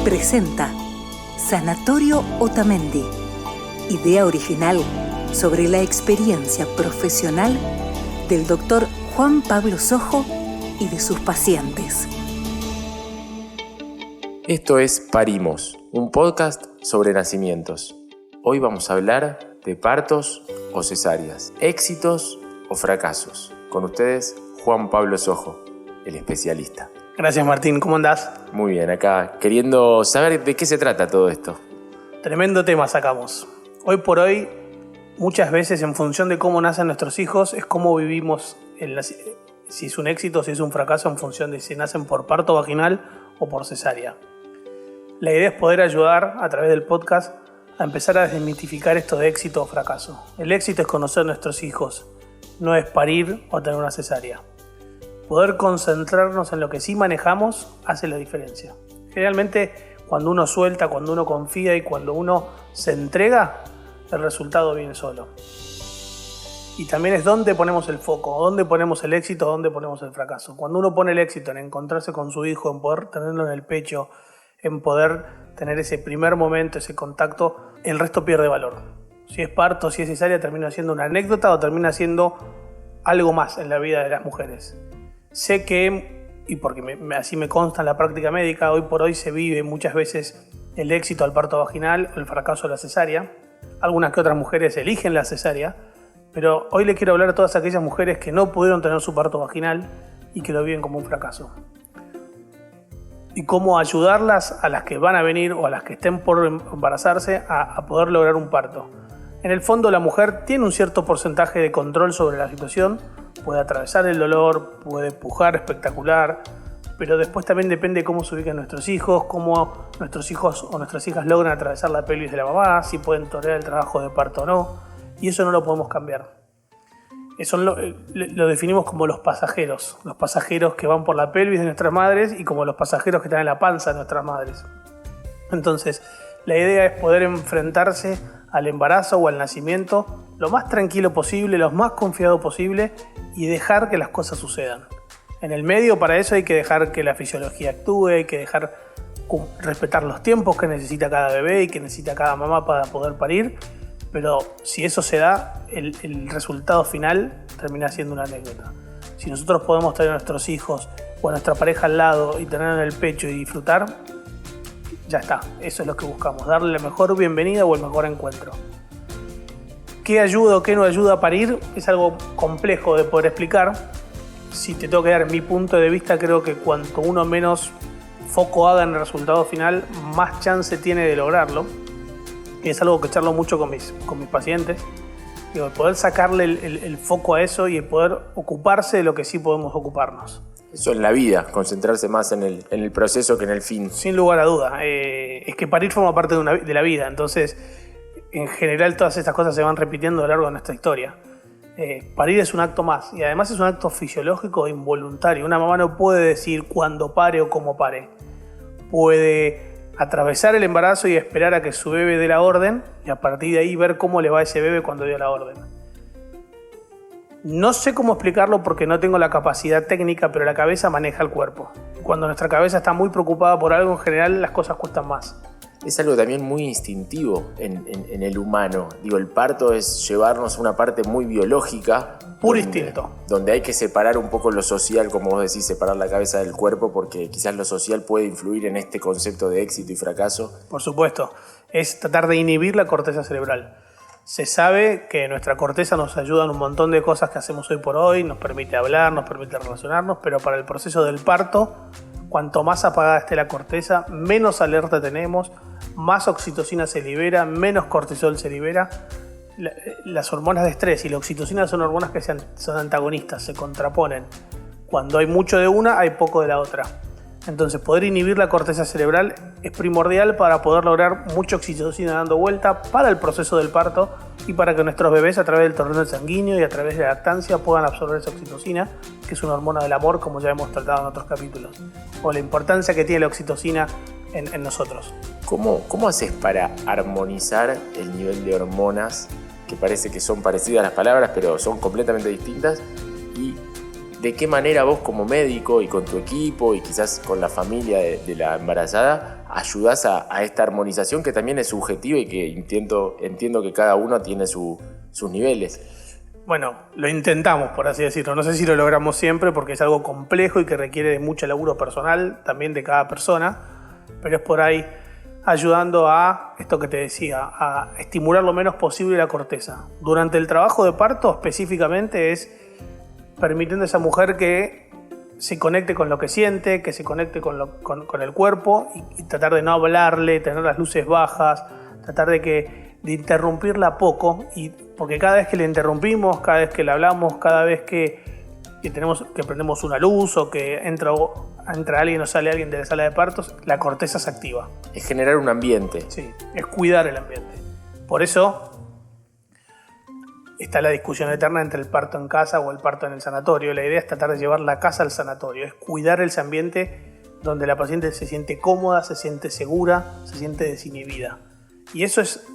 presenta Sanatorio Otamendi, idea original sobre la experiencia profesional del Dr. Juan Pablo Sojo y de sus pacientes. Esto es Parimos, un podcast sobre nacimientos. Hoy vamos a hablar de partos o cesáreas, éxitos o fracasos. Con ustedes, Juan Pablo Sojo, el especialista. Gracias, Martín. ¿Cómo andás? Muy bien, acá queriendo saber de qué se trata todo esto. Tremendo tema sacamos. Hoy por hoy, muchas veces en función de cómo nacen nuestros hijos, es cómo vivimos, si es un éxito o si es un fracaso en función de si nacen por parto vaginal o por cesárea. La idea es poder ayudar a través del podcast a empezar a desmitificar esto de éxito o fracaso. El éxito es conocer a nuestros hijos, no es parir o tener una cesárea. Poder concentrarnos en lo que sí manejamos hace la diferencia. Generalmente, cuando uno suelta, cuando uno confía y cuando uno se entrega, el resultado viene solo. Y también es dónde ponemos el foco, dónde ponemos el éxito, dónde ponemos el fracaso. Cuando uno pone el éxito en encontrarse con su hijo, en poder tenerlo en el pecho, en poder tener ese primer momento, ese contacto, el resto pierde valor. Si es parto, si es cesárea, termina siendo una anécdota o termina siendo algo más en la vida de las mujeres. Sé que, y porque así me consta en la práctica médica, hoy por hoy se vive muchas veces el éxito al parto vaginal, el fracaso a la cesárea. Algunas que otras mujeres eligen la cesárea, pero hoy le quiero hablar a todas aquellas mujeres que no pudieron tener su parto vaginal y que lo viven como un fracaso. Y cómo ayudarlas a las que van a venir o a las que estén por embarazarse a poder lograr un parto. En el fondo, la mujer tiene un cierto porcentaje de control sobre la situación, puede atravesar el dolor, puede pujar espectacular, pero después también depende de cómo se ubican nuestros hijos, cómo nuestros hijos o nuestras hijas logran atravesar la pelvis de la mamá, si pueden tolerar el trabajo de parto o no, y eso no lo podemos cambiar. Eso lo definimos como los pasajeros que van por la pelvis de nuestras madres y como los pasajeros que están en la panza de nuestras madres. Entonces, la idea es poder enfrentarse al embarazo o al nacimiento lo más tranquilo posible, lo más confiado posible y dejar que las cosas sucedan. En el medio, para eso hay que dejar que la fisiología actúe, hay que dejar respetar los tiempos que necesita cada bebé y que necesita cada mamá para poder parir, pero si eso se da, el resultado final termina siendo una anécdota. Si nosotros podemos tener a nuestros hijos o a nuestra pareja al lado y tenerla en el pecho y disfrutar, ya está, eso es lo que buscamos, darle la mejor bienvenida o el mejor encuentro. ¿Qué ayuda o qué no ayuda a parir? Es algo complejo de poder explicar. Si te tengo que dar mi punto de vista, creo que cuanto uno menos foco haga en el resultado final, más chance tiene de lograrlo. Y es algo que charlo mucho con mis pacientes. Digo, el poder sacarle el foco a eso y el poder ocuparse de lo que sí podemos ocuparnos. Eso en la vida, concentrarse más en el proceso que en el fin. Sin lugar a duda. Es que parir forma parte de la vida, entonces en general todas estas cosas se van repitiendo a lo largo de nuestra historia. Parir es un acto más y además es un acto fisiológico e involuntario. Una mamá no puede decir cuándo pare o cómo pare. Puede atravesar el embarazo y esperar a que su bebé dé la orden y a partir de ahí ver cómo le va a ese bebé cuando dé la orden. No sé cómo explicarlo porque no tengo la capacidad técnica, pero la cabeza maneja el cuerpo. Cuando nuestra cabeza está muy preocupada por algo, en general las cosas cuestan más. Es algo también muy instintivo en el humano. Digo, el parto es llevarnos a una parte muy biológica. Puro instinto. Donde hay que separar un poco lo social, como vos decís, separar la cabeza del cuerpo, porque quizás lo social puede influir en este concepto de éxito y fracaso. Por supuesto. Es tratar de inhibir la corteza cerebral. Se sabe que nuestra corteza nos ayuda en un montón de cosas que hacemos hoy por hoy, nos permite hablar, nos permite relacionarnos, pero para el proceso del parto, cuanto más apagada esté la corteza, menos alerta tenemos, más oxitocina se libera, menos cortisol se libera. Las hormonas de estrés y la oxitocina son hormonas que son antagonistas, se contraponen. Cuando hay mucho de una, hay poco de la otra. Entonces, poder inhibir la corteza cerebral es primordial para poder lograr mucha oxitocina dando vuelta para el proceso del parto y para que nuestros bebés, a través del torrente sanguíneo y a través de la lactancia, puedan absorber esa oxitocina, que es una hormona del amor, como ya hemos tratado en otros capítulos, o la importancia que tiene la oxitocina en nosotros. ¿Cómo haces para armonizar el nivel de hormonas, que parece que son parecidas las palabras, pero son completamente distintas, y ¿de qué manera vos como médico y con tu equipo y quizás con la familia de la embarazada ayudás a esta armonización que también es subjetiva y que entiendo que cada uno tiene sus niveles? Bueno, lo intentamos, por así decirlo. No sé si lo logramos siempre porque es algo complejo y que requiere de mucho laburo personal, también de cada persona, pero es por ahí ayudando a esto que te decía, a estimular lo menos posible la corteza. Durante el trabajo de parto específicamente es permitiendo a esa mujer que se conecte con lo que siente, que se conecte con el cuerpo y tratar de no hablarle, tener las luces bajas, tratar de interrumpirla poco, porque cada vez que le interrumpimos, cada vez que le hablamos, cada vez que prendemos una luz o que entra alguien o sale alguien de la sala de partos, la corteza se activa. Es generar un ambiente. Sí, es cuidar el ambiente. Por eso está la discusión eterna entre el parto en casa o el parto en el sanatorio. La idea es tratar de llevar la casa al sanatorio, es cuidar ese ambiente donde la paciente se siente cómoda, se siente segura, se siente desinhibida. Y eso es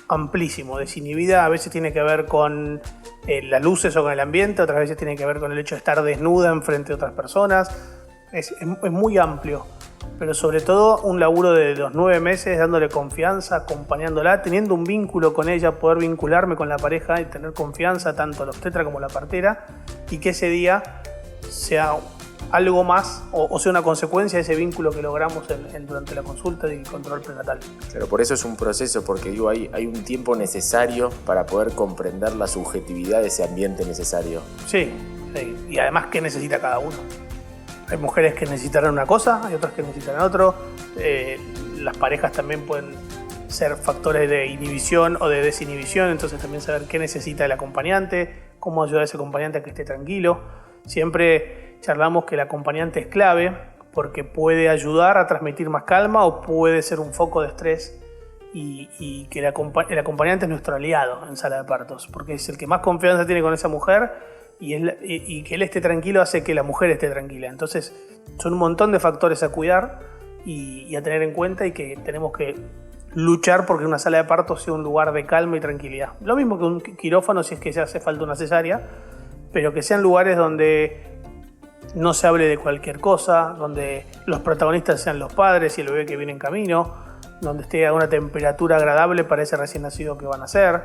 amplísimo. Desinhibida a veces tiene que ver con las luces o con el ambiente, otras veces tiene que ver con el hecho de estar desnuda enfrente de otras personas. Es muy amplio, pero sobre todo un laburo de los 9 meses dándole confianza, acompañándola, teniendo un vínculo con ella, poder vincularme con la pareja y tener confianza tanto la obstetra como la partera, y que ese día sea algo más o sea una consecuencia de ese vínculo que logramos durante la consulta y control prenatal. Claro, por eso es un proceso, porque digo, hay un tiempo necesario para poder comprender la subjetividad de ese ambiente necesario. Sí, y además qué necesita cada uno. Hay mujeres que necesitarán una cosa, hay otras que necesitarán otro. Las parejas también pueden ser factores de inhibición o de desinhibición, entonces también saber qué necesita el acompañante, cómo ayudar a ese acompañante a que esté tranquilo. Siempre charlamos que el acompañante es clave porque puede ayudar a transmitir más calma o puede ser un foco de estrés, y que el acompañante es nuestro aliado en sala de partos, porque es el que más confianza tiene con esa mujer, y que él esté tranquilo hace que la mujer esté tranquila. Entonces son un montón de factores a cuidar y a tener en cuenta, y que tenemos que luchar porque una sala de parto sea un lugar de calma y tranquilidad. Lo mismo que un quirófano si es que se hace falta una cesárea, pero que sean lugares donde no se hable de cualquier cosa, donde los protagonistas sean los padres y el bebé que viene en camino, donde esté a una temperatura agradable para ese recién nacido que van a hacer.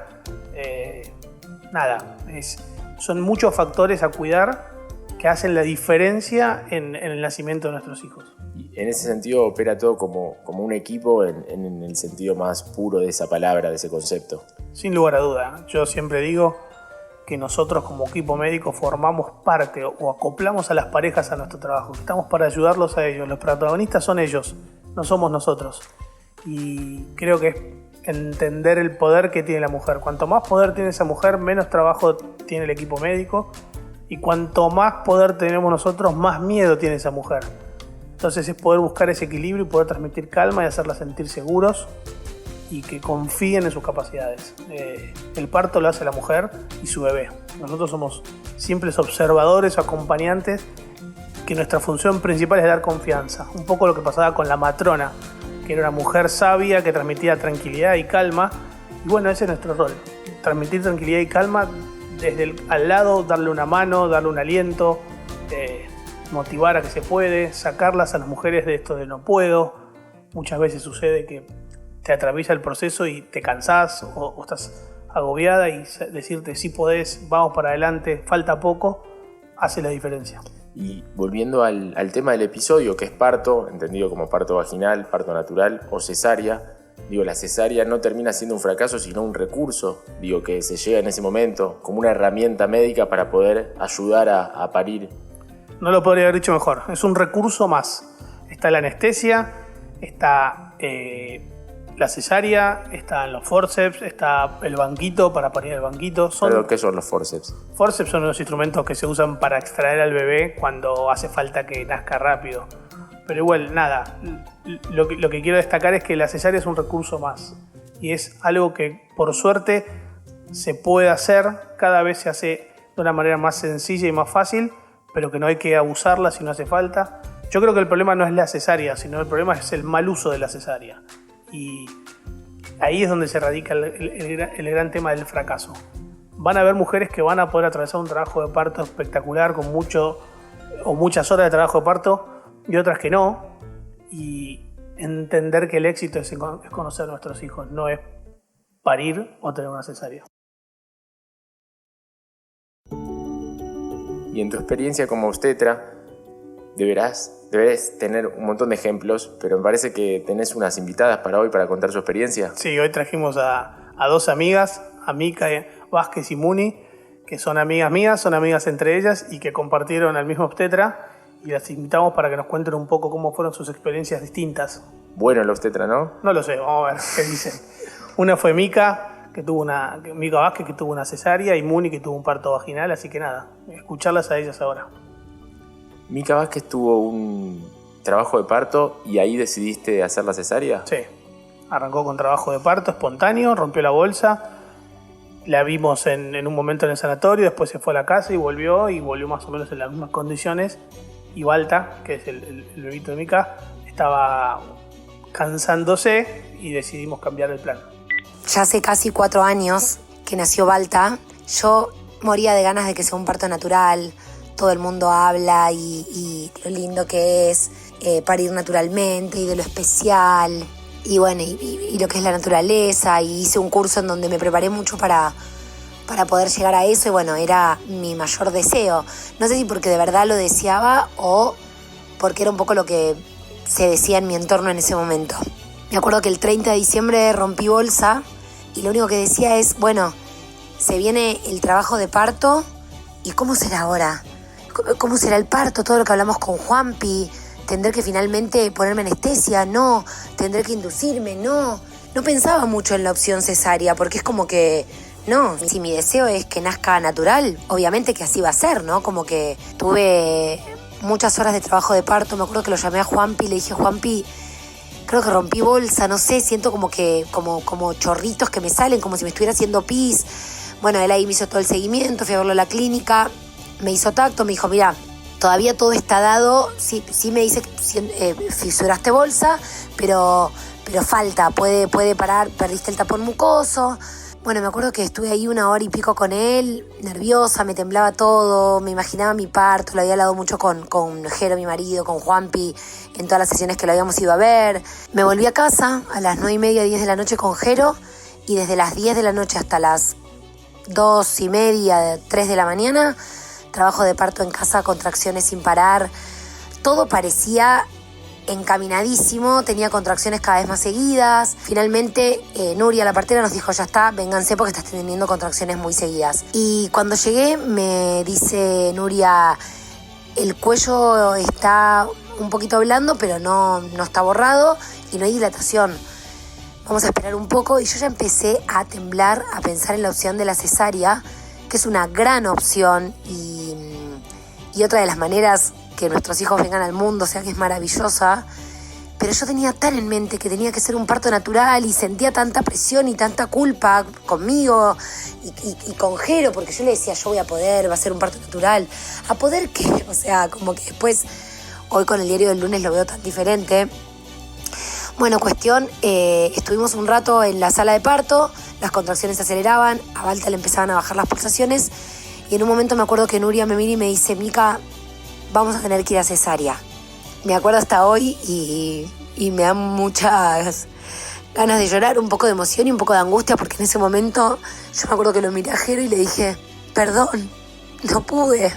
Son muchos factores a cuidar que hacen la diferencia en el nacimiento de nuestros hijos. Y en ese sentido opera todo como un equipo en el sentido más puro de esa palabra, de ese concepto. Sin lugar a duda. Yo siempre digo que nosotros como equipo médico formamos parte o acoplamos a las parejas a nuestro trabajo. Estamos para ayudarlos a ellos. Los protagonistas son ellos, no somos nosotros. Y creo que es entender el poder que tiene la mujer. Cuanto más poder tiene esa mujer, menos trabajo tiene el equipo médico. Y cuanto más poder tenemos nosotros, más miedo tiene esa mujer. Entonces es poder buscar ese equilibrio y poder transmitir calma y hacerla sentir seguros y que confíen en sus capacidades. El parto lo hace la mujer y su bebé. Nosotros somos simples observadores o acompañantes, que nuestra función principal es dar confianza. Un poco lo que pasaba con la matrona, que era una mujer sabia que transmitía tranquilidad y calma. Y bueno, ese es nuestro rol. Transmitir tranquilidad y calma desde al lado, darle una mano, darle un aliento, motivar a que se puede, sacarlas a las mujeres de esto de no puedo. Muchas veces sucede que te atraviesa el proceso y te cansás o estás agobiada, y decirte sí podés, vamos para adelante, falta poco, hace la diferencia. Y volviendo al tema del episodio, que es parto, entendido como parto vaginal, parto natural o cesárea, la cesárea no termina siendo un fracaso, sino un recurso, que se llega en ese momento como una herramienta médica para poder ayudar a parir. No lo podría haber dicho mejor, es un recurso más. Está la anestesia, está la cesárea, están los forceps, está el banquito para parir el banquito. ¿Pero qué son los forceps? Forceps son los instrumentos que se usan para extraer al bebé cuando hace falta que nazca rápido. Pero igual, nada, lo que quiero destacar es que la cesárea es un recurso más. Y es algo que, por suerte, se puede hacer, cada vez se hace de una manera más sencilla y más fácil, pero que no hay que abusarla si no hace falta. Yo creo que el problema no es la cesárea, sino el problema es el mal uso de la cesárea. Y ahí es donde se radica el gran tema del fracaso. Van a haber mujeres que van a poder atravesar un trabajo de parto espectacular, con mucho o muchas horas de trabajo de parto y otras que no. Y entender que el éxito es conocer a nuestros hijos, no es parir o tener una cesárea. Y en tu experiencia como obstetra, debes tener un montón de ejemplos, pero me parece que tenés unas invitadas para hoy para contar su experiencia. Sí, hoy trajimos a dos amigas, a Mica Vázquez y Muni, que son amigas mías, son amigas entre ellas y que compartieron al mismo obstetra, y las invitamos para que nos cuenten un poco cómo fueron sus experiencias distintas. Bueno el obstetra, ¿no? No lo sé, vamos a ver qué dicen. Una fue Mica Vázquez, que tuvo una cesárea, y Muni, que tuvo un parto vaginal, así que nada, escucharlas a ellas ahora. Mica Vázquez tuvo un trabajo de parto y ahí decidiste hacer la cesárea. Sí, arrancó con trabajo de parto espontáneo, rompió la bolsa, la vimos en un momento en el sanatorio, después se fue a la casa y volvió más o menos en las mismas condiciones. Y Balta, que es el bebito de Mica, estaba cansándose y decidimos cambiar el plan. Ya hace casi 4 años que nació Balta. Yo moría de ganas de que sea un parto natural. Todo el mundo habla y lo lindo que es parir naturalmente y de lo especial. Y bueno, y lo que es la naturaleza. Y hice un curso en donde me preparé mucho para poder llegar a eso. Y bueno, era mi mayor deseo. No sé si porque de verdad lo deseaba o porque era un poco lo que se decía en mi entorno en ese momento. Me acuerdo que el 30 de diciembre rompí bolsa y lo único que decía es, bueno, se viene el trabajo de parto y ¿cómo será ahora? ¿Cómo será el parto? Todo lo que hablamos con Juanpi, tendré que finalmente ponerme anestesia, no, tendré que inducirme, no. No pensaba mucho en la opción cesárea porque es como que, no, si mi deseo es que nazca natural, obviamente que así va a ser, ¿no? Como que tuve muchas horas de trabajo de parto, me acuerdo que lo llamé a Juanpi y le dije, Juanpi, creo que rompí bolsa, no sé, siento como chorritos que me salen, como si me estuviera haciendo pis. Bueno, él ahí me hizo todo el seguimiento, fui a verlo a la clínica, me hizo tacto, me dijo, mira, todavía todo está dado, sí me dice, fisuraste bolsa, pero falta, puede parar, perdiste el tapón mucoso. Bueno, me acuerdo que estuve ahí 1 hora y pico con él, nerviosa, me temblaba todo, me imaginaba mi parto, lo había hablado mucho con Jero, mi marido, con Juanpi, en todas las sesiones que lo habíamos ido a ver. Me volví a casa a las 9:30, 10 de la noche con Jero, y desde las 10 de la noche hasta las 2:30, 3 de la mañana, trabajo de parto en casa, contracciones sin parar. Todo parecía encaminadísimo, tenía contracciones cada vez más seguidas. Finalmente, Nuria, la partera, nos dijo, ya está, vénganse porque estás teniendo contracciones muy seguidas. Y cuando llegué, me dice Nuria, el cuello está un poquito blando, pero no está borrado y no hay dilatación. Vamos a esperar un poco. Y yo ya empecé a temblar, a pensar en la opción de la cesárea, que es una gran opción y otra de las maneras que nuestros hijos vengan al mundo, o sea que es maravillosa, pero yo tenía tan en mente que tenía que ser un parto natural y sentía tanta presión y tanta culpa conmigo y con Jero, porque yo le decía, yo voy a poder, va a ser un parto natural. ¿A poder qué? O sea, como que después, hoy con el diario del lunes lo veo tan diferente. Bueno, cuestión, estuvimos un rato en la sala de parto, las contracciones se aceleraban, a Balta le empezaban a bajar las pulsaciones y en un momento me acuerdo que Nuria me mira y me dice, Mica, vamos a tener que ir a cesárea. Me acuerdo hasta hoy y me dan muchas ganas de llorar, un poco de emoción y un poco de angustia, porque en ese momento yo me acuerdo que lo miré a Jero y le dije, perdón, no pude.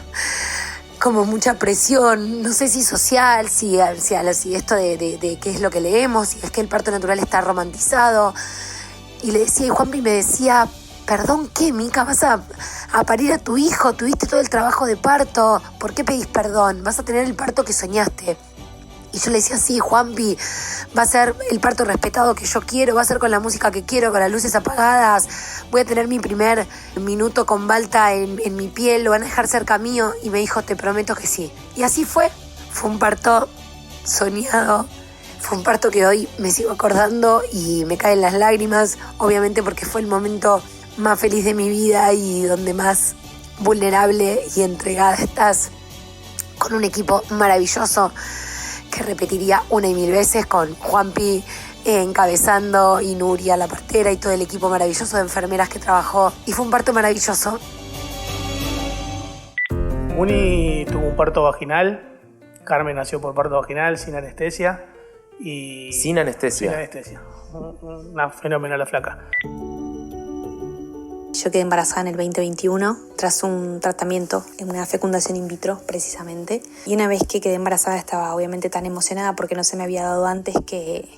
Como mucha presión, no sé si social, si esto de qué es lo que leemos, si es que el parto natural está romantizado. Y le decía, y Juanpi me decía, perdón, ¿qué, Mica? ¿Vas a parir a tu hijo? ¿Tuviste todo el trabajo de parto? ¿Por qué pedís perdón? ¿Vas a tener el parto que soñaste? Y yo le decía, sí, Juanpi, va a ser el parto respetado que yo quiero, va a ser con la música que quiero, con las luces apagadas, voy a tener mi primer minuto con Balta en mi piel, lo van a dejar cerca mío. Y me dijo, te prometo que sí. Y así fue un parto soñado, fue un parto que hoy me sigo acordando y me caen las lágrimas, obviamente porque fue el momento más feliz de mi vida y donde más vulnerable y entregada estás, con un equipo maravilloso que repetiría 1 y 1000 veces, con Juanpi encabezando y Nuria, la partera, y todo el equipo maravilloso de enfermeras que trabajó. Y fue un parto maravilloso. Muni tuvo un parto vaginal, Carmen nació por parto vaginal, sin anestesia. ¿Sin anestesia? Sin anestesia. Una fenomenal la flaca. Yo quedé embarazada en el 2021 tras un tratamiento en una fecundación in vitro, precisamente. Y una vez que quedé embarazada estaba obviamente tan emocionada porque no se me había dado antes que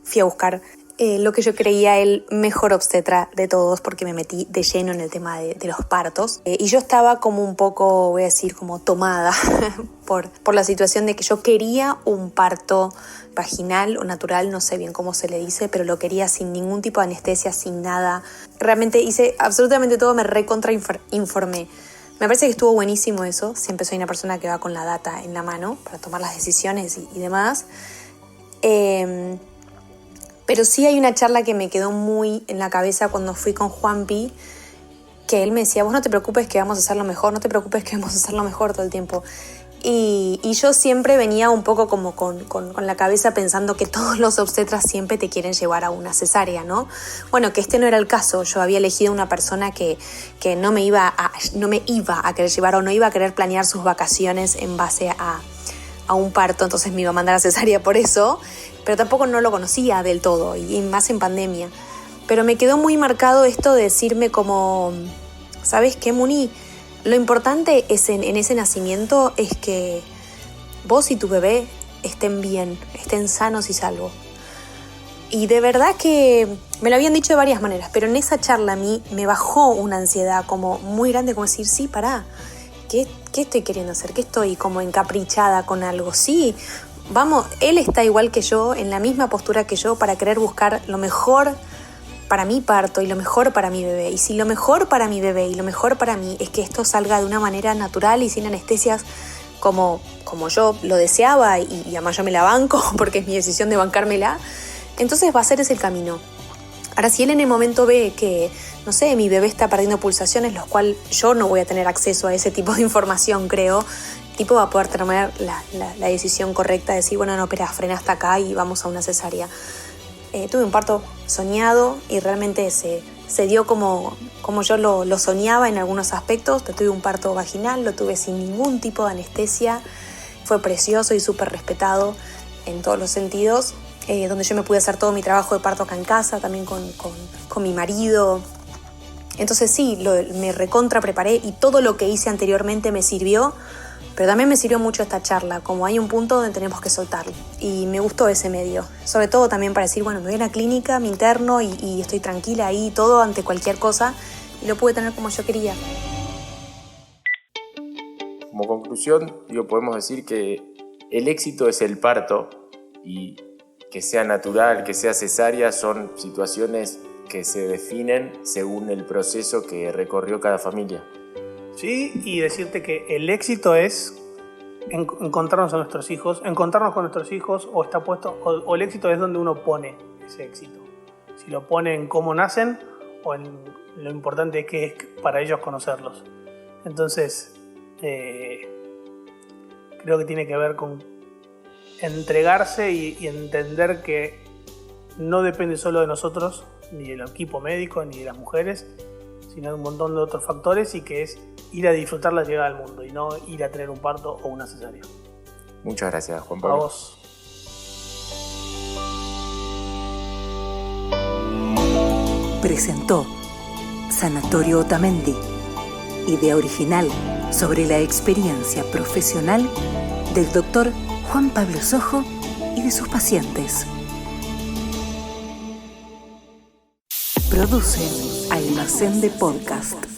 fui a buscar lo que yo creía el mejor obstetra de todos, porque me metí de lleno en el tema de los partos. Y yo estaba como un poco, voy a decir, como tomada por la situación de que yo quería un parto vaginal o natural, no sé bien cómo se le dice, pero lo quería sin ningún tipo de anestesia, sin nada. Realmente hice absolutamente todo, me recontra informé. Me parece que estuvo buenísimo eso. Siempre soy una persona que va con la data en la mano para tomar las decisiones y demás. Pero sí hay una charla que me quedó muy en la cabeza cuando fui con Juanpi, que él me decía, vos no te preocupes que vamos a hacerlo mejor, no te preocupes que vamos a hacerlo mejor todo el tiempo. Y yo siempre venía un poco como con la cabeza pensando que todos los obstetras siempre te quieren llevar a una cesárea, ¿no? Bueno, que este no era el caso. Yo había elegido una persona que no me iba a querer llevar o no iba a querer planear sus vacaciones en base a un parto, entonces me iba a mandar a cesárea por eso, pero tampoco no lo conocía del todo, y más en pandemia. Pero me quedó muy marcado esto de decirme como, ¿sabes qué, Muni? Lo importante es en ese nacimiento es que vos y tu bebé estén bien, estén sanos y salvos. Y de verdad que me lo habían dicho de varias maneras, pero en esa charla a mí me bajó una ansiedad como muy grande, como decir, sí, pará, ¿qué estoy queriendo hacer? ¿Qué estoy como encaprichada con algo? Sí, vamos, él está igual que yo, en la misma postura que yo, para querer buscar lo mejor para mi parto y lo mejor para mi bebé. Y si lo mejor para mi bebé y lo mejor para mí es que esto salga de una manera natural y sin anestesias como yo lo deseaba, y además yo me la banco porque es mi decisión de bancármela, entonces va a ser ese el camino. Ahora, si él en el momento ve que, no sé, mi bebé está perdiendo pulsaciones, los cuales yo no voy a tener acceso a ese tipo de información, creo, el tipo va a poder tomar la decisión correcta de decir, bueno, no, espera, frena hasta acá y vamos a una cesárea. Tuve un parto soñado y realmente se dio como yo lo soñaba en algunos aspectos. Tuve un parto vaginal, lo tuve sin ningún tipo de anestesia, fue precioso y súper respetado en todos los sentidos, donde yo me pude hacer todo mi trabajo de parto acá en casa, también con mi marido. Entonces sí, me recontra preparé y todo lo que hice anteriormente me sirvió, pero también me sirvió mucho esta charla, como hay un punto donde tenemos que soltarlo. Y me gustó ese medio, sobre todo también para decir, bueno, me voy a la clínica, me interno y estoy tranquila ahí, todo ante cualquier cosa, y lo pude tener como yo quería. Como conclusión, podemos decir que el éxito es el parto, y que sea natural, que sea cesárea, son situaciones que se definen según el proceso que recorrió cada familia. Sí, y decirte que el éxito es encontrarnos con nuestros hijos, o está puesto, o el éxito es donde uno pone ese éxito. Si lo pone en cómo nacen o en lo importante que es para ellos conocerlos. Entonces, creo que tiene que ver con entregarse y entender que no depende solo de nosotros, ni del equipo médico, ni de las mujeres, sino de un montón de otros factores, y que es ir a disfrutar la llegada al mundo y no ir a tener un parto o una cesárea. Muchas gracias, Juan Pablo. A vos. Presentó Sanatorio Otamendi, idea original sobre la experiencia profesional del doctor Juan Pablo Sojo y de sus pacientes. Produce Almacén de Podcast.